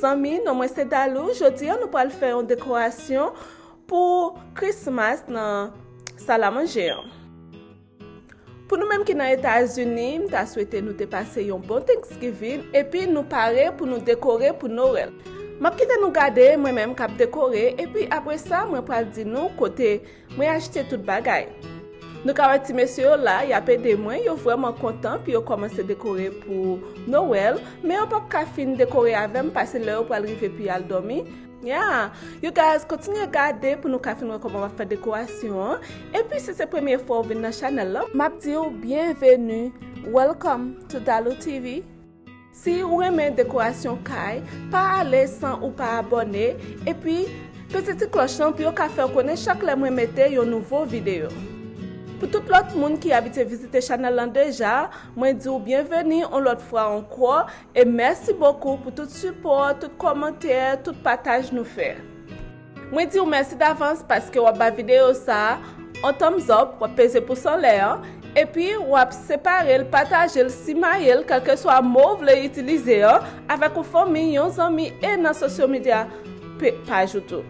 amis, non moi c'est Dalou. Aujourd'hui, nous allons faire une décoration pour Christmas dans salle à manger. Pour nous-mêmes qui sont aux États-Unis, nous avons souhaité nous passer un bon Thanksgiving et puis nous parer pour nous décorer pour Noël. Je vais nous garder moi-même cap décorer et puis après ça, je vais dire nous côté, moi acheter tout bagaille. Nous avons dit messieurs là, il y a peu de mois, ils sont vraiment contents puis ils commencent à décorer pour Noël, mais on peut pas finir décorer avec parce que là pour arriver puis à dormir. Yeah, you guys continue à regarder pour nous finir comment on va faire décoration. Et puis si c'est la première fois que vous venez dans la chaîne là, je dis bienvenue, welcome to Dalou TV. Si vous aimez décoration Kai, pas aller sans ou pas abonner et puis petite cloche pour vous faire connaître chaque fois que vous mettez une nouvelle vidéo. Pour tout l'autre monde qui habite visiter la chaîne déjà, je dis bienvenue une autre fois encore et merci beaucoup pour tout support, tout commentaire, tout partage nous fait. Je dis merci d'avance parce que la vidéo ça, un thumbs up, vous peser pour son l'air et puis vous séparer, le partager, le simayer, quel que soit le mot vous l'utiliser avec vos familles, vos amis et dans les social media page YouTube.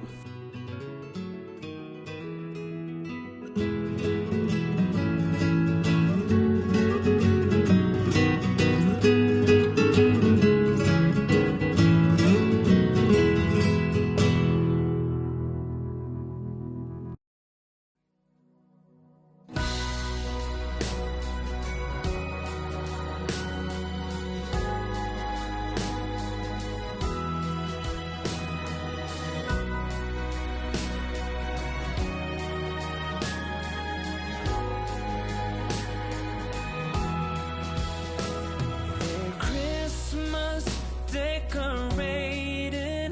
Decorated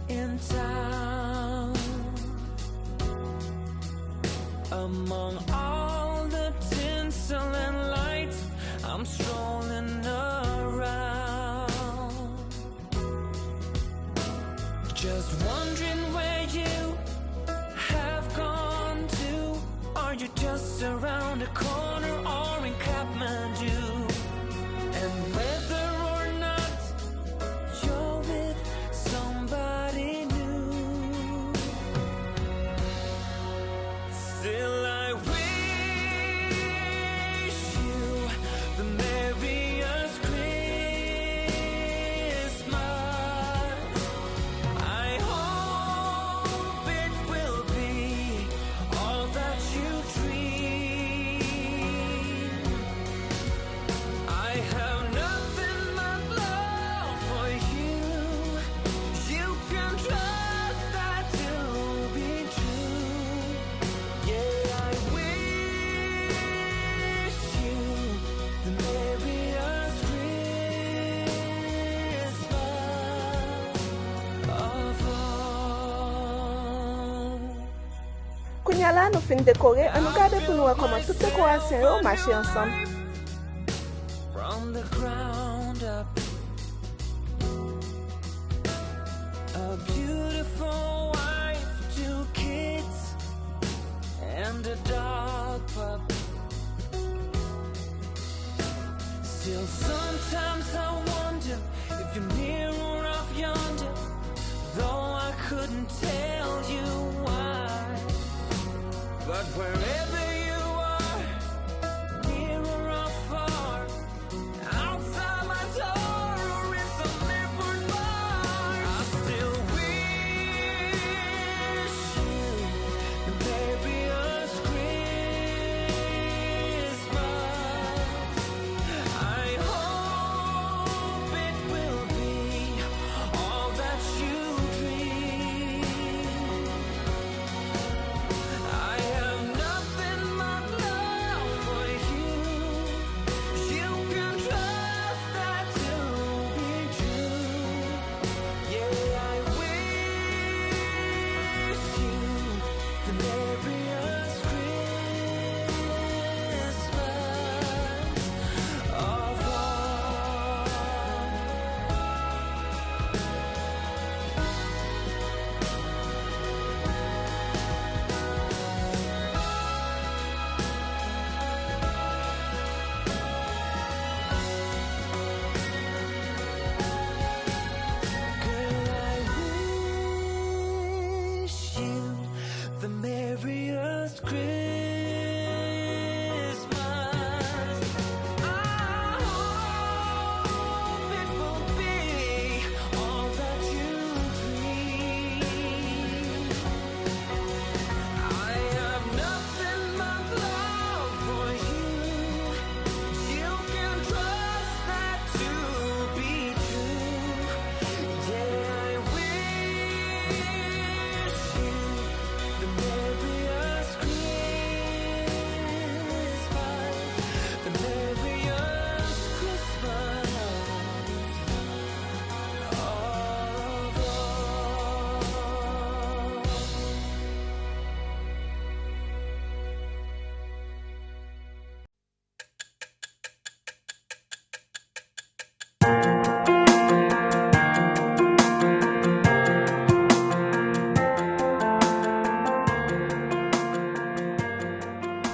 in town, among all the tinsel and lights, I'm strolling around, just wondering where you have gone to. Are you just around the corner or in Kathmandu? And whether or not you're with somebody new, still I wish you the merriest Christmas. I hope it will be all that you dream. I have nothing but love for you. You can trust that to be true. Yeah, I wish you the merriest Christmas of all. Kounya là, nous finissons de décorer et nous regardons pour nous voir comment toute décoration marche ensemble. From the ground up, a beautiful wife, 2 kids, and a dog pup. Still sometimes I wonder if you're near or off yonder, though I couldn't tell you why. But wherever you are, near or afar, outside my door or in some airport bar, I still wish you the merriest Christmas. I hope it will be all that you dream. I have nothing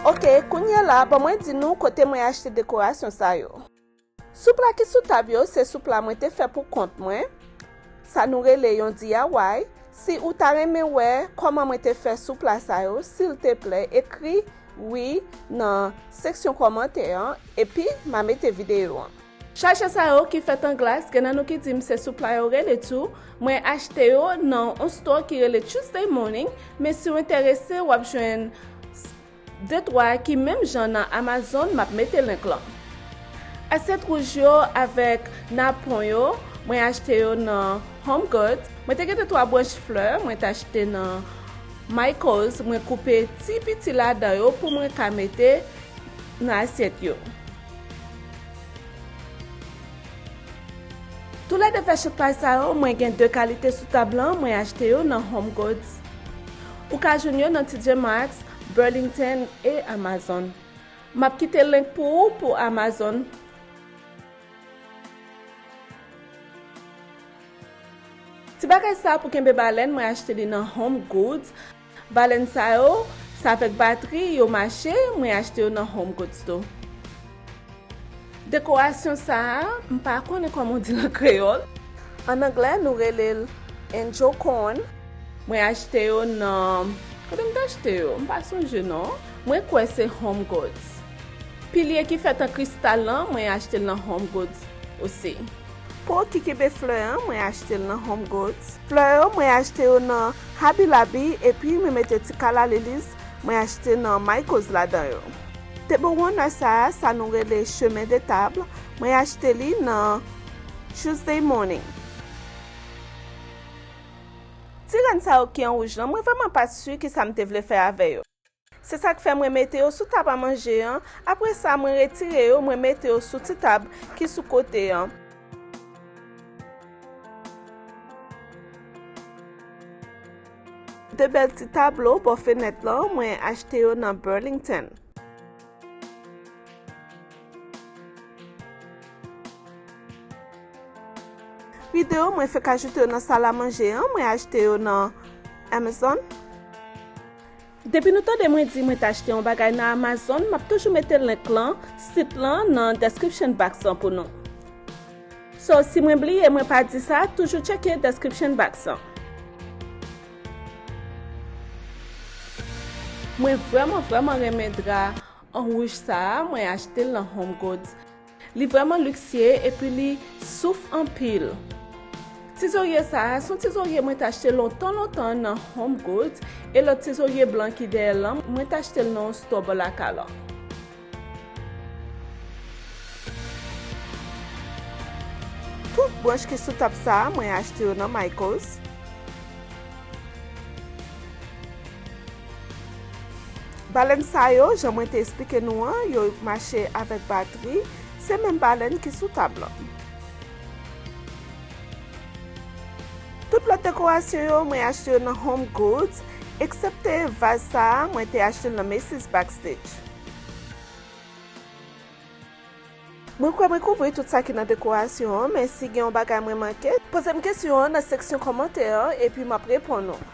Ok, kounye la, ba mwen di nou kote mwen achete décoration sa yo. Soupla ki sou tab yo, se soupla mwen te fè pou kont mwen. Sa nou rele yon DIY. Si ou ta reme wè, koman mwen te fè soupla sa yo, s'il te ple, ekri oui nan seksyon komantè epi ma mette video an. Chache sa yo ki fet an glas, gen nan nou ki dim se soupla yo rele tou, mwen achete yo nan un store ki rele Tuesday Morning, men si ou interese wap jwen detwa ki menm jan nan Amazon map mette link lan. Aset rouj yo avek napon yo, mwen achete yo nan Home Goods. Mwen te gete 3 branche fleur, mwen te achete nan Michaels, mwen koupe ti piti la da yo pou mwen ka mette nan aset yo. Tout la de fashion pay sa yo, mwen gen 2 kalite sou tablan, mwen achete yo nan Home Goods. Ou ka joun yo nan TJ Maxx, Burlington et Amazon. Map kite link pou Amazon. Ti bagay sa pou kenbe balen, mwen achete li nan Home Goods. Balen sa yo, sa vek bateri yo mache, mwen achete yo nan Home Goods to. Décoration sa, mpa konen komon di nan kreol. En anglais, nou relel Angel Corn. Mwen achete yo nan... Kode mta achete yo? Mpa sonje non? Mwen kwe se Home Goods. Pilier ki fet an kristal lan, mwen achete nan Home Goods osi. Po ki kebe fleur, mwen achete nan Home Goods. Fleur, mwen achete yo nan Hobby Lobby, epi mwen mette ti kala lilis, mwen achete nan Michaels la dan yo. Te bon nan sa nou rele chemin de table, mwen achete li nan Tuesday Morning. Ti ren sa ou ki an rouj lan, mwen vreman pas su ki sa mte vle fè ave yo. Se sa k fè mwen mette yo sou tab a manje an, apre sa mwen retire yo, mwen mette yo sou ti tab ki sou kote an. De bel ti tablo pou fenet lan, mwen achete yo nan Burlington. Video mwen fek ajoute yo nan sal a manje an, mwen achete yo nan Amazon. Depi nou tande mwen di mwen t'achete yon bagay nan Amazon, map toujou mette link lan, sit lan nan description box an pou nou. So si mwen bli e mwen pa di sa, toujou cheke description box an. Mwen vreman reme dra an rouj sa, mwen achete lan Home Goods. Li vreman luksye epi li souf an pil. Tizorye sa, son tizorye mwen t'achete lontan nan Home Goods, e lot tizorye blan ki de lan, mwen t'achete nan store Bolaka la. Tout branche ki sou tap sa, mwen achete yo nan Michaels. Balen sa yo, jan mwen te explike nou an, yo mache avek bateri, se men balen ki sou tab la. Tout la dekorasyon yo mwen achete yo nan Home Goods, eksepte vaz sa mwen te achete nan Macy's Backstage. Mwen kwe mwen kouvri tout sa ki nan dekorasyon, men si gen yon bagay mwen manke, pose m kesyon nan seksyon komantèr, epi m ap repon nou.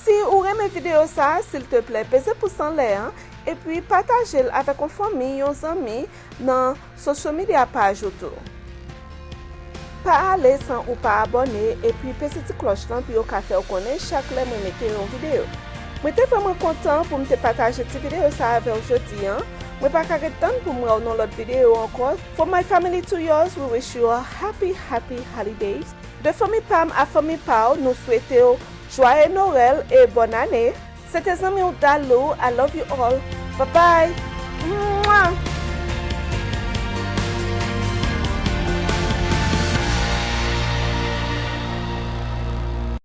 Si ou reme video sa, s'il te ple, pese pousan le an, epi pataje l avek yon fami, yon zami, nan social media page ou tou. Pa ale san ou pa abone, epi pese ti kloch lan, pi yo ka fe ou konen chak le mwen mette yon video. Mwen te vreman kontan pou mte pataje ti video sa ave oujodi an. Mwen pa kage tan pou mwen ou non lot video ankon. For my family to yours, we wish you a happy holidays. De Fami Pam a Fami Pao, nou souwete ou joyeux Noël et bonne année. C'était Zami ou Dalou. I love you all. Bye bye. Mwah.